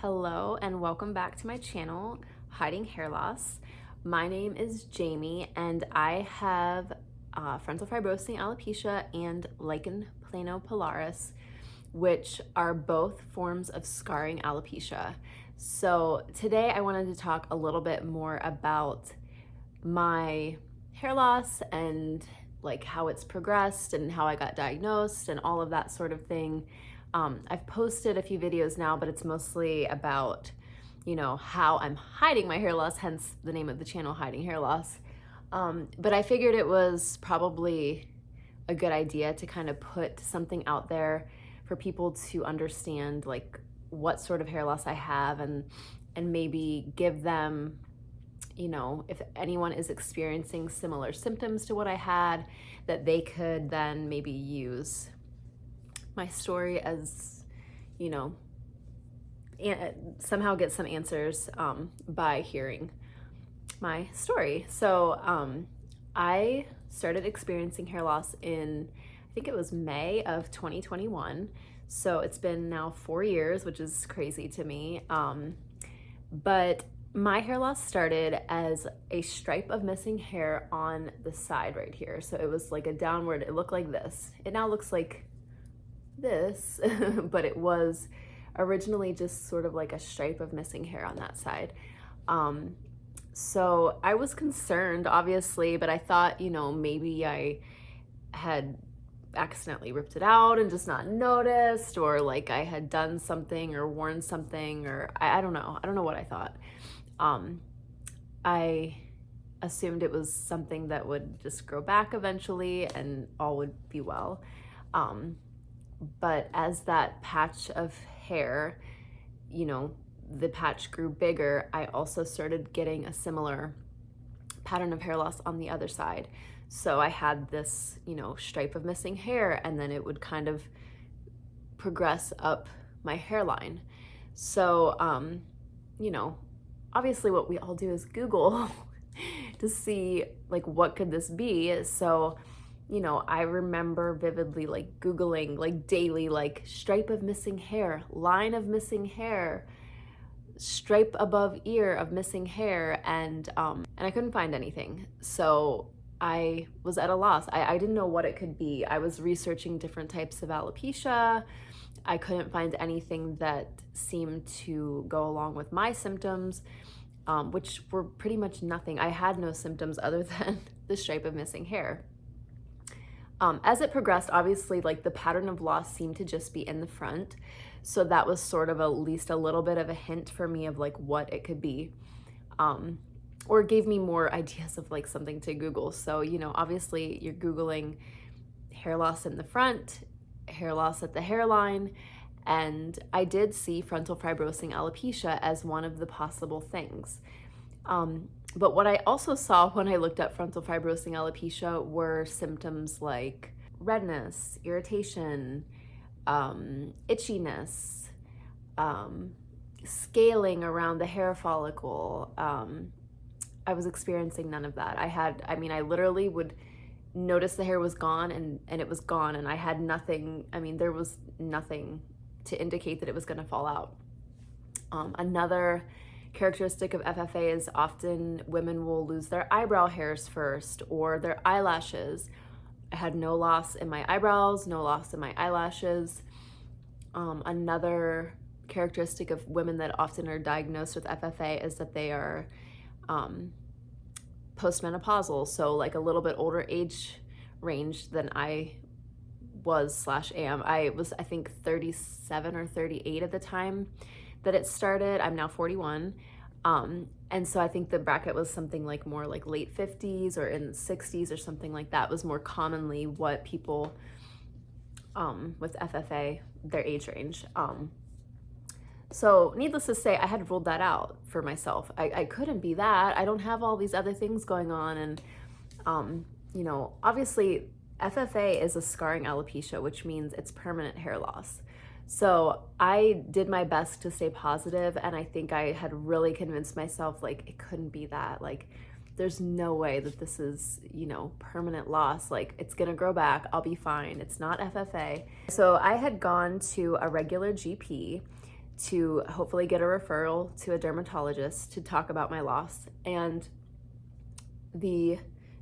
Hello and welcome back to my channel, Hiding Hair Loss. My name is Jamie and I have frontal fibrosing alopecia and Lichen Plano Pilaris, which are both forms of scarring alopecia. So today I wanted to talk a little bit more about my hair loss and like how it's progressed and how I got diagnosed and all of that sort of thing. I've posted a few videos now, but it's mostly about, how I'm hiding my hair loss, hence the name of the channel, Hiding Hair Loss. But I figured it was probably a good idea to kind of put something out there for people to understand like what sort of hair loss I have and maybe give them, if anyone is experiencing similar symptoms to what I had, that they could then maybe use my story as, somehow get some answers by hearing my story. So I started experiencing hair loss in, I think it was May of 2021. So it's been now 4 years, which is crazy to me. But my hair loss started as a stripe of missing hair on the side right here. So it was like a downward, it looked like this. It now looks like this, but it was originally just sort of like a stripe of missing hair on that side. So I was concerned, obviously, but I thought, maybe I had accidentally ripped it out and just not noticed, or like I had done something or worn something, or I don't know. I don't know what I thought. I assumed it was something that would just grow back eventually and all would be well. But as that patch of hair, the patch grew bigger, I also started getting a similar pattern of hair loss on the other side. So I had this, stripe of missing hair, and then it would kind of progress up my hairline. So, obviously what we all do is Google to see like, what could this be? So, I remember vividly like Googling like daily, like stripe of missing hair, line of missing hair, stripe above ear of missing hair, and I couldn't find anything. So I was at a loss. I didn't know what it could be. I was researching different types of alopecia. I couldn't find anything that seemed to go along with my symptoms, which were pretty much nothing. I had no symptoms other than the stripe of missing hair. As it progressed, obviously, like the pattern of loss seemed to just be in the front. So that was sort of at least a little bit of a hint for me of like what it could be. Or gave me more ideas of like something to Google. So, obviously you're Googling hair loss in the front, hair loss at the hairline, and I did see frontal fibrosing alopecia as one of the possible things. But what I also saw when I looked at frontal fibrosing alopecia were symptoms like redness, irritation, itchiness, scaling around the hair follicle. I was experiencing none of that. I literally would notice the hair was gone and it was gone, and I had nothing. There was nothing to indicate that it was going to fall out. Another characteristic of FFA is often women will lose their eyebrow hairs first or their eyelashes. I had no loss in my eyebrows, no loss in my eyelashes. Another characteristic of women that often are diagnosed with FFA is that they are postmenopausal, so like a little bit older age range than I was/am. I was, I think, 37 or 38 at the time that it started. I'm now 41. And so I think the bracket was something like more like late 50s or in the 60s or something like that was more commonly what people with FFA, their age range. So needless to say, I had ruled that out for myself. I couldn't be that. I don't have all these other things going on. And, obviously FFA is a scarring alopecia, which means it's permanent hair loss. So I did my best to stay positive, and I think I had really convinced myself like it couldn't be that. Like there's no way that this is, permanent loss. Like it's gonna grow back, I'll be fine. It's not FFA. So I had gone to a regular GP to hopefully get a referral to a dermatologist to talk about my loss. And the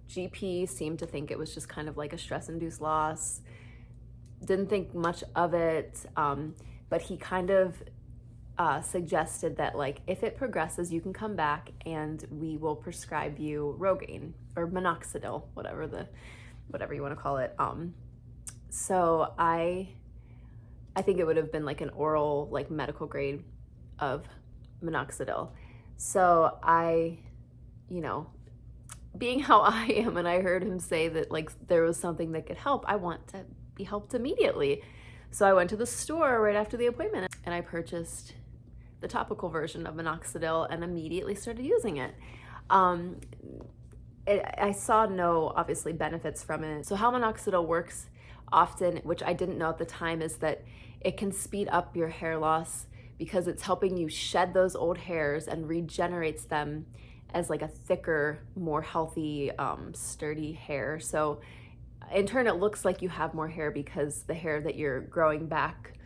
GP seemed to think it was just kind of like a stress-induced loss. Didn't think much of it, but he kind of suggested that like if it progresses, you can come back and we will prescribe you Rogaine or minoxidil, whatever you want to call it. So I think it would have been like an oral, like medical grade of minoxidil. So I, being how I am, and I heard him say that like there was something that could help, I want to be helped immediately. So I went to the store right after the appointment and I purchased the topical version of minoxidil and immediately started using it. I saw no, obviously, benefits from it. So how minoxidil works often, which I didn't know at the time, is that it can speed up your hair loss because it's helping you shed those old hairs and regenerates them as like a thicker, more healthy, sturdy hair. So in turn, it looks like you have more hair because the hair that you're growing back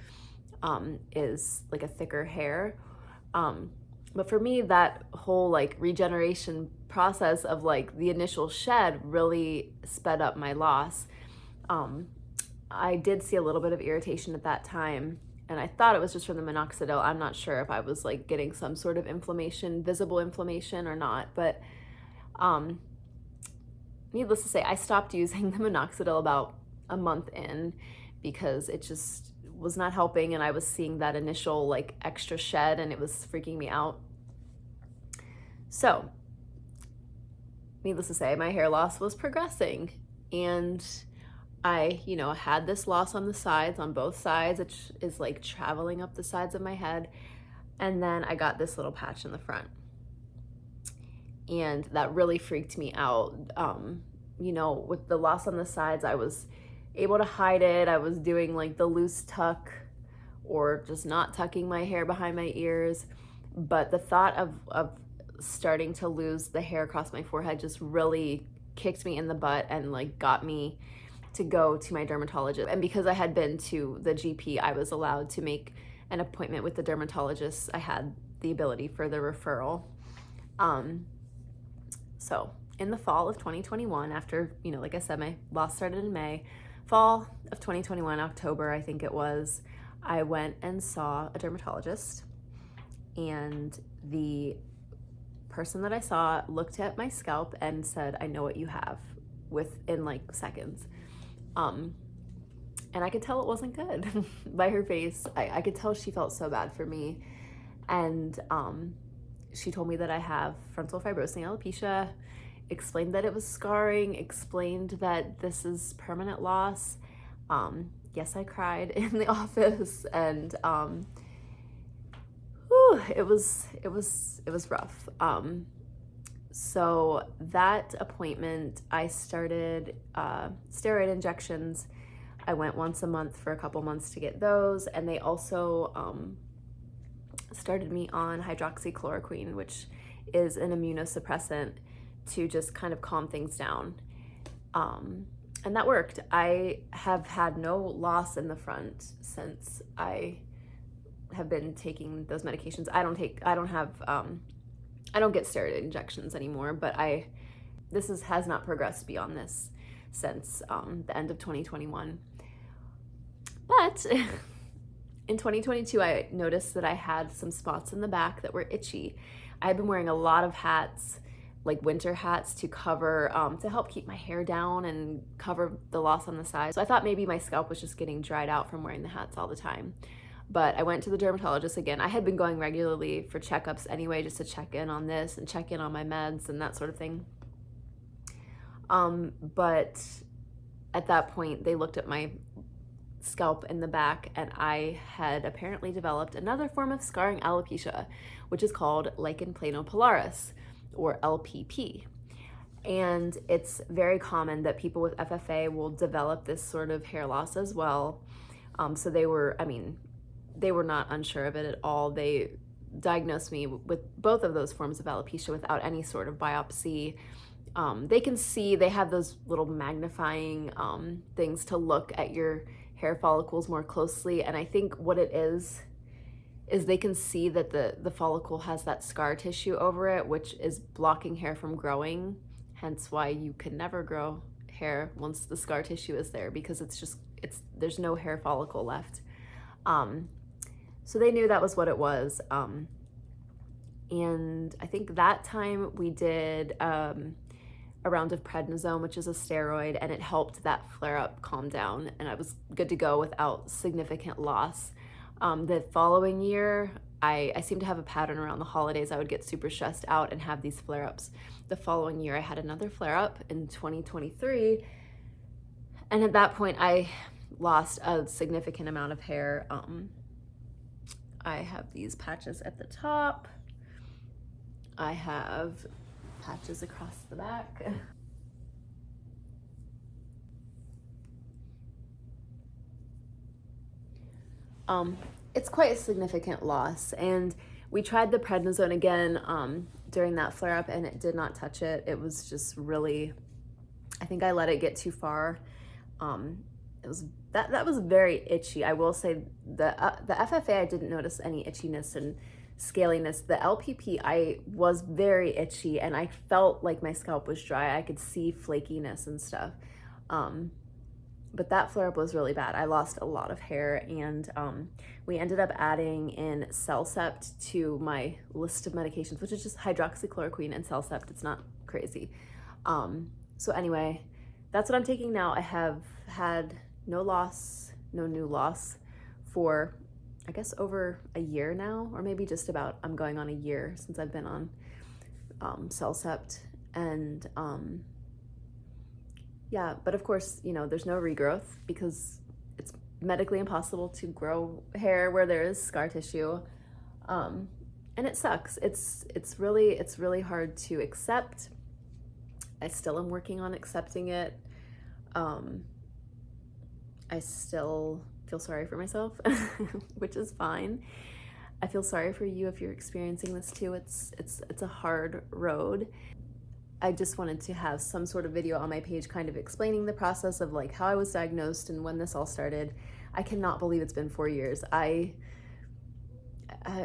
is like a thicker hair. But for me, that whole like regeneration process of like the initial shed really sped up my loss. I did see a little bit of irritation at that time, and I thought it was just from the minoxidil. I'm not sure if I was like getting some sort of inflammation, visible inflammation or not, but needless to say, I stopped using the minoxidil about a month in because it just was not helping, and I was seeing that initial like extra shed and it was freaking me out. So needless to say, my hair loss was progressing, and I, had this loss on the sides, on both sides. It is like traveling up the sides of my head. And then I got this little patch in the front. And that really freaked me out. With the loss on the sides, I was able to hide it. I was doing like the loose tuck or just not tucking my hair behind my ears. But the thought of starting to lose the hair across my forehead just really kicked me in the butt and like got me to go to my dermatologist. And because I had been to the GP, I was allowed to make an appointment with the dermatologist. I had the ability for the referral. So in the fall of 2021, after, like I said, my loss started in May, fall of 2021, October, I think it was, I went and saw a dermatologist, and the person that I saw looked at my scalp and said, "I know what you have," within like seconds. And I could tell it wasn't good by her face. I could tell she felt so bad for me. And she told me that I have frontal fibrosing alopecia, explained that it was scarring, explained that this is permanent loss. Yes, I cried in the office, and it was rough. So that appointment, I started steroid injections. I went once a month for a couple months to get those, and they also started me on hydroxychloroquine, which is an immunosuppressant to just kind of calm things down. And that worked. I have had no loss in the front since I have been taking those medications. I don't get steroid injections anymore, but this has not progressed beyond this since the end of 2021. But in 2022, I noticed that I had some spots in the back that were itchy. I had been wearing a lot of hats, like winter hats, to cover, to help keep my hair down and cover the loss on the sides. So I thought maybe my scalp was just getting dried out from wearing the hats all the time. But I went to the dermatologist again. I had been going regularly for checkups anyway, just to check in on this and check in on my meds and that sort of thing. But at that point, they looked at my scalp in the back, and I had apparently developed another form of scarring alopecia, which is called Lichen Plano Pilaris, or LPP. And it's very common that people with FFA will develop this sort of hair loss as well. So they were not unsure of it at all. They diagnosed me with both of those forms of alopecia without any sort of biopsy. They can see, they have those little magnifying things to look at your hair follicles more closely. And I think what it is is they can see that the follicle has that scar tissue over it, which is blocking hair from growing, hence why you can never grow hair once the scar tissue is there, because there's no hair follicle left. So they knew that was what it was. And I think that time we did a round of prednisone, which is a steroid, and it helped that flare-up calm down, and I was good to go without significant loss. The following year, I seemed to have a pattern around the holidays. I would get super stressed out and have these flare-ups. The following year, I had another flare-up in 2023, and at that point, I lost a significant amount of hair. I have these patches at the top. I have patches across the back. It's quite a significant loss, and we tried the prednisone again during that flare-up, and it did not touch it. It was just really, I think I let it get too far. That was very itchy. I will say the FFA, I didn't notice any itchiness and scaliness. The LPP, I was very itchy, and I felt like my scalp was dry. I could see flakiness and stuff. But that flare-up was really bad. I lost a lot of hair, and we ended up adding in Cellcept to my list of medications, which is just hydroxychloroquine and Cellcept. It's not crazy. So anyway, that's what I'm taking now. I have had no new loss for, I guess, over a year now, or maybe just about, I'm going on a year since I've been on Cellcept. And yeah, but of course, you know, there's no regrowth because it's medically impossible to grow hair where there is scar tissue. And it sucks. It's really hard to accept. I still am working on accepting it. I still feel sorry for myself, which is fine. I feel sorry for you if you're experiencing this too. It's a hard road. I just wanted to have some sort of video on my page kind of explaining the process of like how I was diagnosed and when this all started. I cannot believe it's been 4 years. I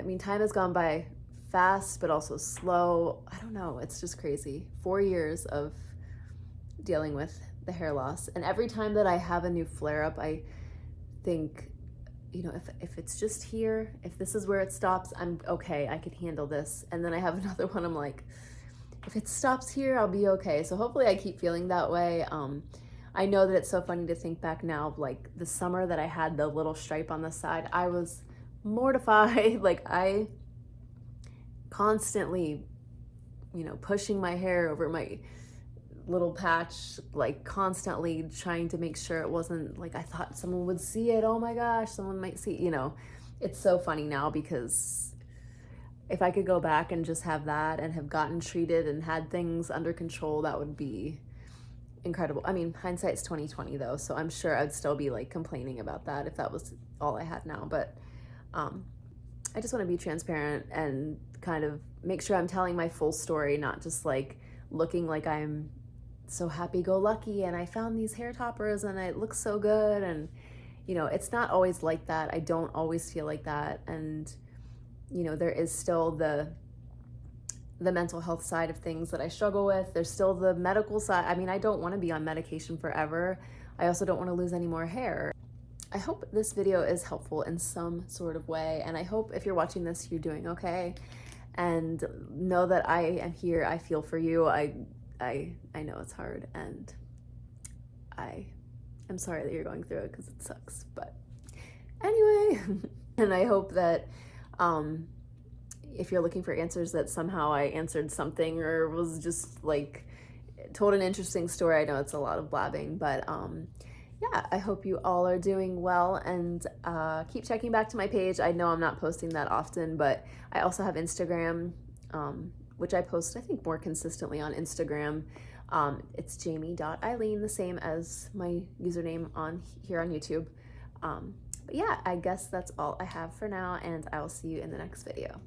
mean, time has gone by fast, but also slow. I don't know. It's just crazy. 4 years of dealing with the hair loss. And every time that I have a new flare-up, I think, you know, if it's just here, if this is where it stops, I'm okay. I can handle this. And then I have another one. I'm like, if it stops here, I'll be okay. So hopefully I keep feeling that way. I know that it's so funny to think back now of like the summer that I had the little stripe on the side. I was mortified. Like I constantly, you know, pushing my hair over my little patch, like constantly trying to make sure it wasn't like, I thought someone would see it. Oh my gosh, someone might see, you know. It's so funny now because if I could go back and just have that and have gotten treated and had things under control, that would be incredible. I mean, hindsight's 2020 though, so I'm sure I'd still be like complaining about that if that was all I had now. But I just want to be transparent and kind of make sure I'm telling my full story, not just like looking like I'm so happy-go-lucky and I found these hair toppers and it looks so good. And you know, it's not always like that. I don't always feel like that. And you know, there is still the mental health side of things that I struggle with. There's still the medical side. I mean, I don't want to be on medication forever. I also don't want to lose any more hair. I hope this video is helpful in some sort of way. And I hope if you're watching this, you're doing okay. And know that I am here. I feel for you. I know it's hard, and I am sorry that you're going through it because it sucks. But anyway, and I hope that if you're looking for answers, that somehow I answered something or was just like told an interesting story. I know it's a lot of blabbing, but yeah, I hope you all are doing well, and keep checking back to my page. I know I'm not posting that often, but I also have Instagram, which I post, I think, more consistently on Instagram. It's jamie.eileen, the same as my username here on YouTube. But yeah, I guess that's all I have for now, and I will see you in the next video.